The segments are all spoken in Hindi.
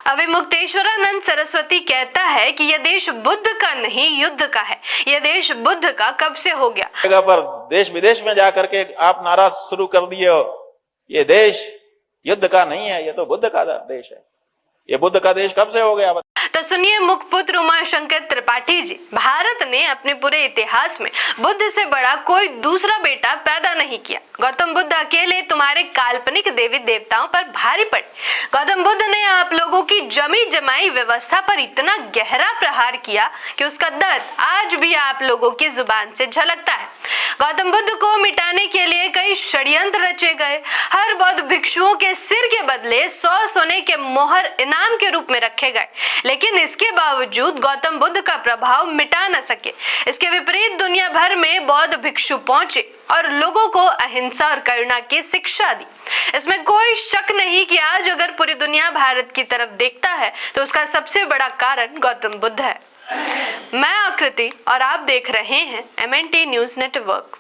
अविमुक्तेश्वरानंद सरस्वती कहता है कि यह देश बुद्ध का नहीं युद्ध का है। यह देश बुद्ध का कब से हो गया। जगह पर देश विदेश में जाकर के आप नारा शुरू कर दिए हो, ये देश युद्ध का नहीं है, ये तो बुद्ध का देश है। ये बुद्ध का देश कब से हो गया। तो सुनिए मुखपुत्र उमाशंकर त्रिपाठी जी, भारत ने अपने पूरे इतिहास में बुद्ध से बड़ा कोई दूसरा बेटा पैदा नहीं किया। गौतम बुद्ध अकेले तुम्हारे काल्पनिक देवी देवताओं पर भारी पड़े। गौतम बुद्ध ने आप लोगों की जमी जमाई व्यवस्था पर इतना गहरा प्रहार किया कि उसका दर्द आज भी आप लोगों की जुबान से झलकता है। गौतम बुद्ध को मिटाने के लिए कई षड्यंत्र रचे गए। हर बौद्ध भिक्षुओं के सिर के बदले 100 सोने के मोहर इनाम के रूप में रखे गए, लेकिन इसके बावजूद गौतम बुद्ध का प्रभाव मिटा न सके। इसके विपरीत दुनिया भर में बौद्ध भिक्षु पहुंचे और लोगों को अहिंसा और करुणा की शिक्षा दी। इसमें कोई शक नहीं कि आज अगर पूरी दुनिया भारत की तरफ देखता है तो उसका सबसे बड़ा कारण गौतम बुद्ध है। मैं आकृति और आप देख रहे हैं MNT news network.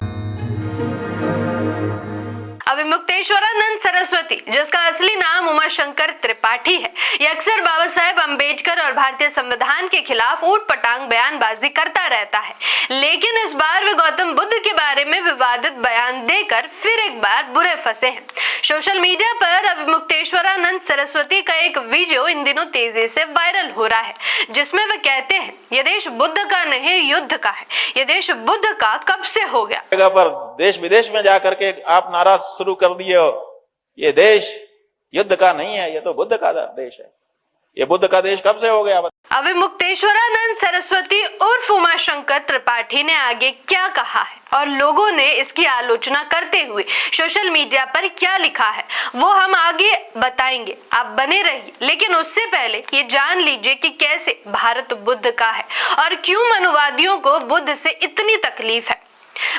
Avimukteshwaranand Saraswati, जिसका असली नाम उमाशंकर त्रिपाठी है, ये अक्सर बाबा साहेब अम्बेडकर और भारतीय संविधान के खिलाफ ऊट-पटांग बयानबाजी करता रहता है, लेकिन इस बार वे गौतम बुद्ध के बारे में विवादित बयान देकर फिर एक बार बुरे फंसे हैं। सोशल मीडिया पर अविमुक्तेश्वरानंद सरस्वती का एक वीडियो इन दिनों तेजी से वायरल हो रहा है, जिसमें वे कहते हैं यह देश बुद्ध का नहीं युद्ध का है। यह देश बुद्ध का कब से हो गया। जगह पर देश विदेश में जाकर के आप नारा शुरू कर दिए हो, ये देश युद्ध का नहीं है, ये तो बुद्ध का देश है। ये बुद्ध का देश कब से हो गया। अविमुक्तेश्वरानंद सरस्वती उर्फ उमाशंकर त्रिपाठी ने आगे क्या कहा है और लोगों ने इसकी आलोचना करते हुए सोशल मीडिया पर क्या लिखा है, वो हम आगे बताएंगे। आप बने रहिए, लेकिन उससे पहले ये जान लीजिए कि कैसे भारत बुद्ध का है और क्यों मनुवादियों को बुद्ध से इतनी तकलीफ है।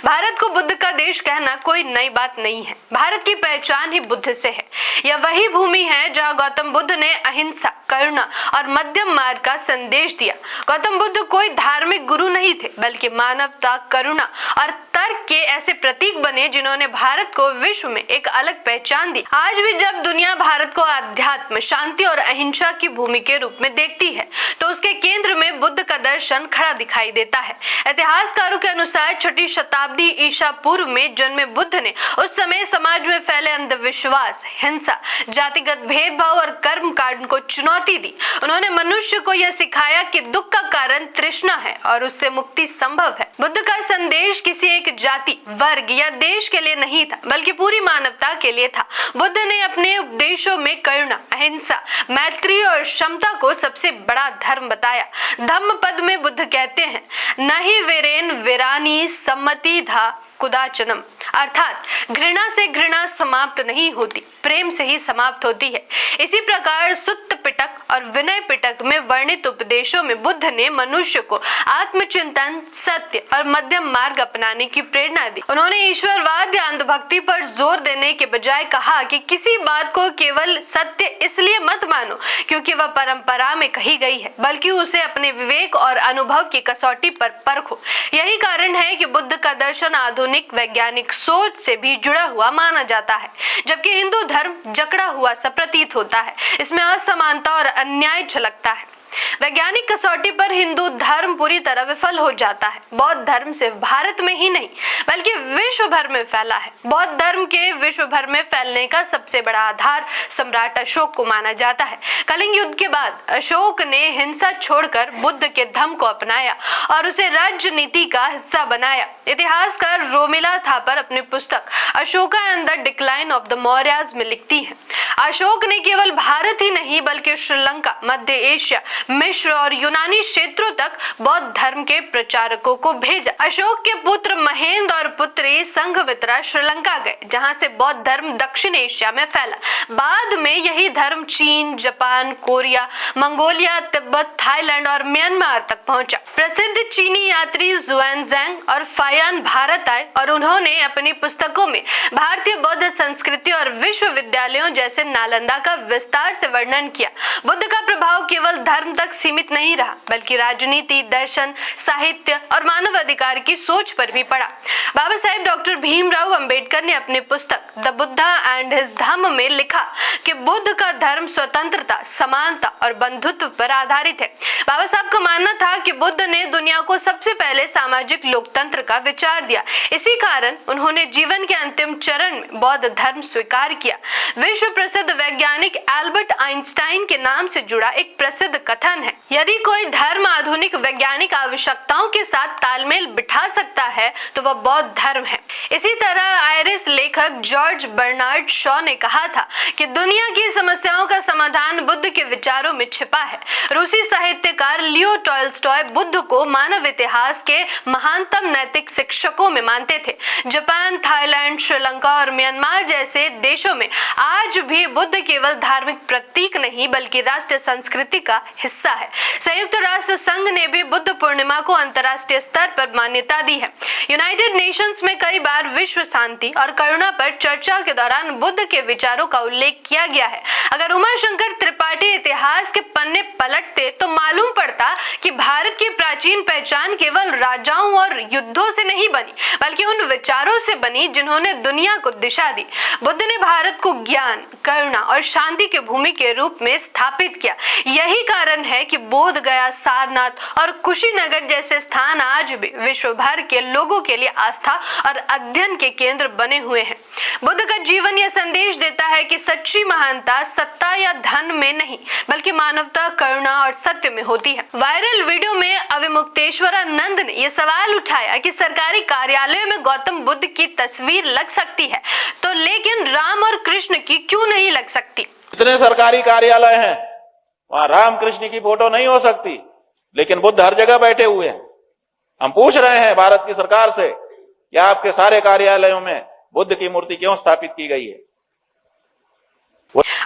भारत को बुद्ध का देश कहना कोई नई बात नहीं है। भारत की पहचान ही बुद्ध से है। यह वही भूमि है जहां गौतम बुद्ध ने अहिंसा, करुणा और मध्यम मार्ग का संदेश दिया। गौतम बुद्ध कोई धार्मिक गुरु नहीं थे, बल्कि मानवता, करुणा और तर्क के ऐसे प्रतीक बने जिन्होंने भारत को विश्व में एक अलग पहचान दी। आज भी जब दुनिया भारत को आध्यात्म, शांति और अहिंसा की भूमि के रूप में देखती है, तो उसके केंद्र में बुद्ध का दर्शन खड़ा दिखाई देता है। इतिहासकारों के अनुसार छठी शताब्दी ईसा पूर्व में जन्मे बुद्ध ने उस समय समाज में फैले अंधविश्वास, हिंसा, जातिगत भेदभाव और कर्म कांड को चुनौती दी। उन्होंने मनुष्य को यह सिखाया कि दुख का कारण तृष्णा है और उससे मुक्ति संभव है। बुद्ध का संदेश किसी एक जाति, वर्ग या देश के लिए नहीं था, बल्कि पूरी मानवता के लिए था। बुद्ध ने अपने उपदेशों में करुणा, अहिंसा, मैत्री और क्षमता को सबसे बड़ा धर्म बताया। धम्मपद में बुद्ध कहते हैं, नहीं वीरेन वीरानी सम्मति धा कुदाचनम, अर्थात घृणा से घृणा समाप्त नहीं होती, प्रेम से ही समाप्त होती है। इसी प्रकार सुत्त पिटक और विनय पिटक में वर्णित उपदेशों में बुद्ध ने मनुष्य को आत्मचिंतन, सत्य और मध्यम मार्ग अपनाने की प्रेरणा दी। उन्होंने ईश्वरवाद या अंधभक्ति पर जोर देने के बजाय कहा कि किसी बात को केवल सत्य इसलिए मत मानो क्योंकि वह परंपरा में कही गई है, बल्कि उसे अपने विवेक और अनुभव की कसौटी पर परखो। यही कारण है कि बुद्ध का दर्शन आधुनिक वैज्ञानिक सोच से भी जुड़ा हुआ माना जाता है, जबकि हिंदू धर्म जकड़ा हुआ सा प्रतीत होता है। इसमें असमानता और अन्याय झलकता है। वैज्ञानिक कसौटी पर हिंदू धर्म पूरी तरह विफल हो जाता है। बौद्ध धर्म सिर्फ भारत में ही नहीं बल्कि विश्व भर में फैला है। बौद्ध धर्म के विश्व भर में फैलने का सबसे बड़ा आधार सम्राट अशोक को माना जाता है। कलिंग युद्ध के बाद अशोक ने हिंसा छोड़कर बुद्ध के धम्म को अपनाया और उसे राजनीति का हिस्सा बनाया। इतिहासकार रोमिला थापर अपनी पुस्तक Ashoka and the decline of the Mauryas में लिखती है, अशोक ने केवल भारत ही नहीं बल्कि श्रीलंका, मध्य एशिया, मिस्र और यूनानी क्षेत्रों तक बौद्ध धर्म के प्रचारकों को भेजा। अशोक के पुत्र महेंद्र और पुत्री संघमित्रा श्रीलंका गए, जहां से बौद्ध धर्म दक्षिण एशिया में फैला। बाद में यही धर्म चीन, Japan, Korea, Mongolia, Tibet, Thailand और म्यांमार तक पहुंचा। प्रसिद्ध चीनी यात्री जुआनजैंग और फायान भारत आए और उन्होंने अपनी पुस्तकों में भारतीय बौद्ध संस्कृति और विश्वविद्यालयों जैसे नालंदा का विस्तार से वर्णन किया। बुद्ध का प्रभाव केवल धर्म तक सीमित नहीं रहा, बल्कि राजनीति, दर्शन, साहित्य और मानव अधिकार की सोच पर भी पड़ा। बाबा साहेब डॉक्टर भीमराव अंबेडकर ने अपनी पुस्तक द बुद्धा एंड हिज धम्म में लिखा कि बुद्ध का धर्म स्वतंत्रता, समानता और बंधुत्व पर आधारित है। बाबा साहब का मानना था कि बुद्ध ने दुनिया को सबसे पहले सामाजिक लोकतंत्र का विचार दिया। इसी कारण उन्होंने जीवन के अंतिम चरण में बौद्ध धर्म स्वीकार किया। विश्व प्रसिद्ध वैज्ञानिक एल्बर्ट आइंस्टाइन के नाम से जुड़ा एक प्रसिद्ध कथन है, यदि कोई धर्म आधुनिक वैज्ञानिक आवश्यकताओं के साथ तालमेल बिठा सकता है तो वह बौद्ध धर्म है। इसी तरह आयरिश लेखक जॉर्ज बर्नार्ड शॉ ने कहा था कि दुनिया की समस्याओं का समाधान बुद्ध के विचारों में छिपा है। रूसी साहित्यकार लियो टॉल्स्टॉय बुद्ध को मानव इतिहास के महानतम नैतिक शिक्षकों में मानते थे। जापान, थाईलैंड, श्रीलंका और म्यांमार जैसे देशों में आज भी बुद्ध केवल धार्मिक प्रतीक नहीं बल्कि राष्ट्रीय संस्कृति का हिस्सा है। संयुक्त राष्ट्र संघ ने भी बुद्ध पूर्णिमा को अंतर्राष्ट्रीय स्तर पर मान्यता दी है। यूनाइटेड नेशंस में कई बार विश्व शांति और करुणा पर चर्चा के दौरान बुद्ध के विचारों का उल्लेख किया गया है। अगर उमाशंकर त्रिपाठी इतिहास के पन्ने पलटते तो मालूम पड़ता कि भारत की प्राचीन पहचान केवल राजाओं और युद्धों से नहीं बनी, बल्कि उन विचारों से बनी जिन्होंने दुनिया को दिशा दी। बुद्ध ने भारत को ज्ञान, करुणा और शांति के भूमि के रूप में स्थापित किया। यही कारण है कि बोध गया, सारनाथ और कुशीनगर जैसे स्थान आज भी विश्व भर के लोगों के लिए आस्था और अध्ययन के केंद्र बने हुए हैं। बुद्ध का जीवन यह संदेश देता है कि सच्ची महानता सत्ता या धन में नहीं बल्कि मानवता, करुणा और सत्य में होती है। वायरल वीडियो में अविमुक्तेश्वरानंद ने यह सवाल उठाया कि सरकारी कार्यालयों में गौतम बुद्ध की तस्वीर लग सकती है तो लेकिन राम और कृष्ण की क्यों नहीं लग सकती? इतने सरकारी कार्यालय हैं, वहां राम कृष्ण की फोटो नहीं हो सकती, लेकिन बुद्ध हर जगह बैठे हुए हैं। हम पूछ रहे हैं भारत की सरकार से कि आपके सारे कार्यालयों में बुद्ध की मूर्ति क्यों स्थापित की गई है?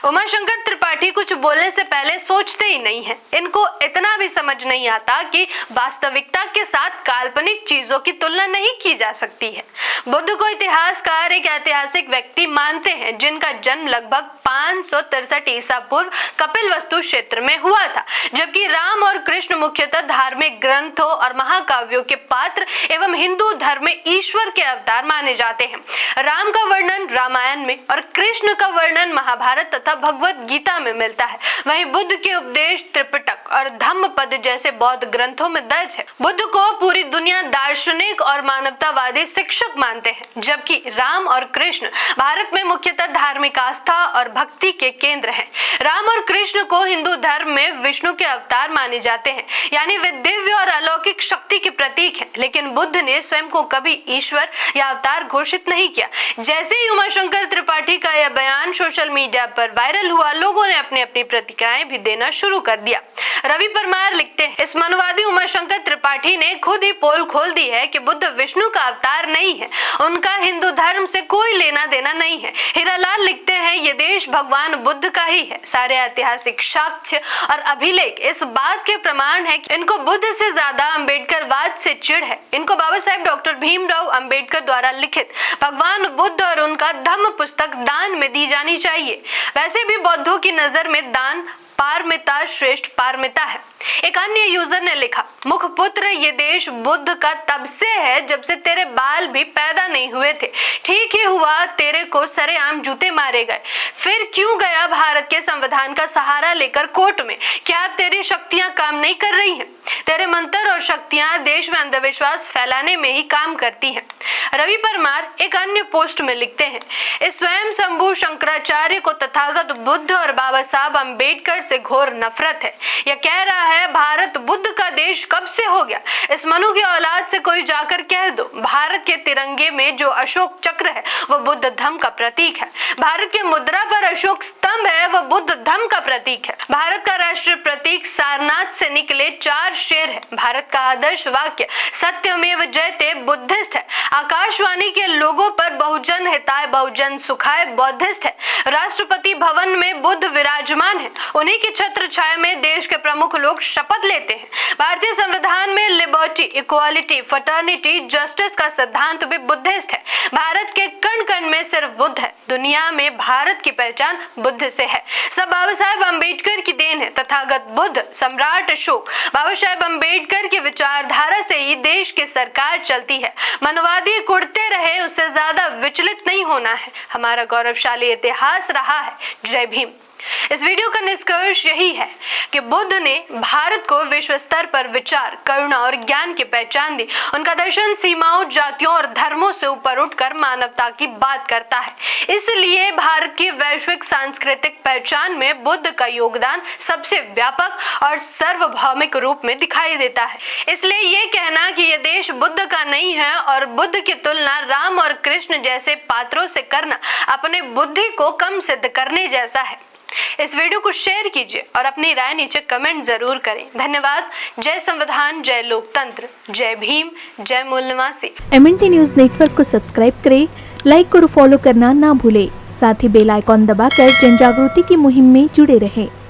उमाशंकर त्रिपाठी कुछ बोलने से पहले सोचते ही नहीं है। इनको इतना भी समझ नहीं आता कि वास्तविकता के साथ काल्पनिक चीजों की तुलना नहीं की जा सकती है। बुद्ध को इतिहासकार एक ऐतिहासिक व्यक्ति मानते हैं जिनका जन्म लगभग 563 ईसा पूर्व कपिलवस्तु क्षेत्र में हुआ था, जबकि राम और कृष्ण मुख्यतः धार्मिक ग्रंथों और महाकाव्यों के पात्र एवं हिंदू धर्म में ईश्वर के अवतार माने जाते हैं। राम का वर्णन रामायण में और कृष्ण का वर्णन महाभारत तथा भगवत गीता में मिलता है। वहीं बुद्ध के उपदेश त्रिपिटक और धम्मपद जैसे बौद्ध ग्रंथों में दर्ज है। बुद्ध को पूरी दुनिया दार्शनिक और मानवतावादी शिक्षक मानते हैं, जबकि राम और कृष्ण भारत में मुख्यतः धार्मिक आस्था और भक्ति के केंद्र हैं। राम और कृष्ण को हिंदू धर्म में विष्णु के अवतार माने जाते हैं, यानी वे दिव्य और अलौकिक शक्ति के प्रतीक हैं। लेकिन बुद्ध ने स्वयं को कभी ईश्वर या अवतार घोषित नहीं किया। जैसे ही उमाशंकर त्रिपाठी का यह बयान सोशल मीडिया पर वायरल हुआ, लोगों ने अपनी अपनी प्रतिक्रियाएं भी देना शुरू कर दिया। रवि परमार लिखते हैं, इस मनुवादी उमाशंकर त्रिपाठी ने खुद ही पोल खोल दी है कि बुद्ध विष्णु का अवतार नहीं है, उनका हिंदू धर्म से कोई लेना देना नहीं है। हीरालाल लिखते हैं, ये देश भगवान बुद्ध का ही है। सारे ऐतिहासिक साक्ष्य और अभिलेख इस बात के प्रमाण है कि इनको बुद्ध से ज्यादा अम्बेडकरवाद से चिढ़ है। इनको बाबा साहेब डॉक्टर भीमराव अंबेडकर द्वारा लिखित भगवान बुद्ध और उनका धम्म पुस्तक दान में दी जानी चाहिए। वैसे भी बौद्धों की नजर में दान पारमिता श्रेष्ठ पारमिता है। एक अन्य यूजर ने लिखा, मुखपुत्र ये देश बुद्ध का तब से है जब से तेरे बाल भी पैदा नहीं हुए थे। ठीक ही हुआ तेरे को सरेआम जूते मारे गए, फिर क्यों गया भारत के संविधान का सहारा लेकर कोर्ट में? क्या अब तेरी शक्तियां काम नहीं कर रही हैं? तेरे मंत्र और शक्तियां देश में अंधविश्वास फैलाने में ही काम करती हैं। रवि परमार एक अन्य पोस्ट में लिखते हैं, इस स्वयं शंभु शंकराचार्य को तथागत बुद्ध और बाबा साहब अम्बेडकर से घोर नफरत है। यह कह रहा है भारत बुद्ध का देश कब से हो गया। इस मनु की औलाद से कोई जाकर कह दो, भारत के तिरंगे में जो अशोक चक्र है वह बुद्ध धम्म का प्रतीक है। भारत के मुद्रा पर अशोक स्तंभ है, वह बुद्ध धम्म का प्रतीक है। भारत का राष्ट्रीय प्रतीक सारनाथ से निकले 4 पर शेर है। भारत का आदर्श वाक्य सत्यमेव जयते बुद्धिस्ट है। आकाशवाणी के लोगों पर बहुजन हिताय बहुजन सुखाय बौद्धिस्ट है। राष्ट्रपति भवन में बुद्ध विराजमान है। उन्हीं की छत्र छाया में देश के प्रमुख लोग शपथ लेते हैं। भारतीय संविधान में लिबर्टी, इक्वालिटी, फर्टर्निटी, जस्टिस का सिद्धांत भी बुद्धिस्ट है। भारत के कण कण में सिर्फ बुद्ध है। दुनिया में भारत की पहचान बुद्ध से है। सब बाबा साहेब अम्बेडकर की देन है। तथागत बुद्ध, सम्राट अशोक, बाबा साहेब अम्बेडकर की विचारधारा से ही देश की सरकार चलती है। मनवादी कुड़ते रहे, उससे ज्यादा विचलित नहीं होना है। हमारा गौरवशाली इतिहास रहा है। जय भीम। इस वीडियो का निष्कर्ष यही है कि बुद्ध ने भारत को विश्व स्तर पर विचार, करुणा और ज्ञान की पहचान दी। उनका दर्शन सीमाओं, जातियों और धर्मों से ऊपर उठकर मानवता की बात करता है। इसलिए भारत की वैश्विक सांस्कृतिक पहचान में बुद्ध का योगदान सबसे व्यापक और सार्वभौमिक रूप में दिखाई देता है। इसलिए ये कहना कि ये देश बुद्ध का नहीं है और बुद्ध की तुलना राम और कृष्ण जैसे पात्रों से करना अपने बुद्धि को कम सिद्ध करने जैसा है। इस वीडियो को शेयर कीजिए और अपनी राय नीचे कमेंट जरूर करें। धन्यवाद। जय संविधान, जय लोकतंत्र, जय भीम, जय मूल निवासी। MNT न्यूज नेटवर्क को सब्सक्राइब करें, लाइक और फॉलो करना ना भूलें। साथ ही बेल आइकॉन दबाकर जन जागृति की मुहिम में जुड़े रहें।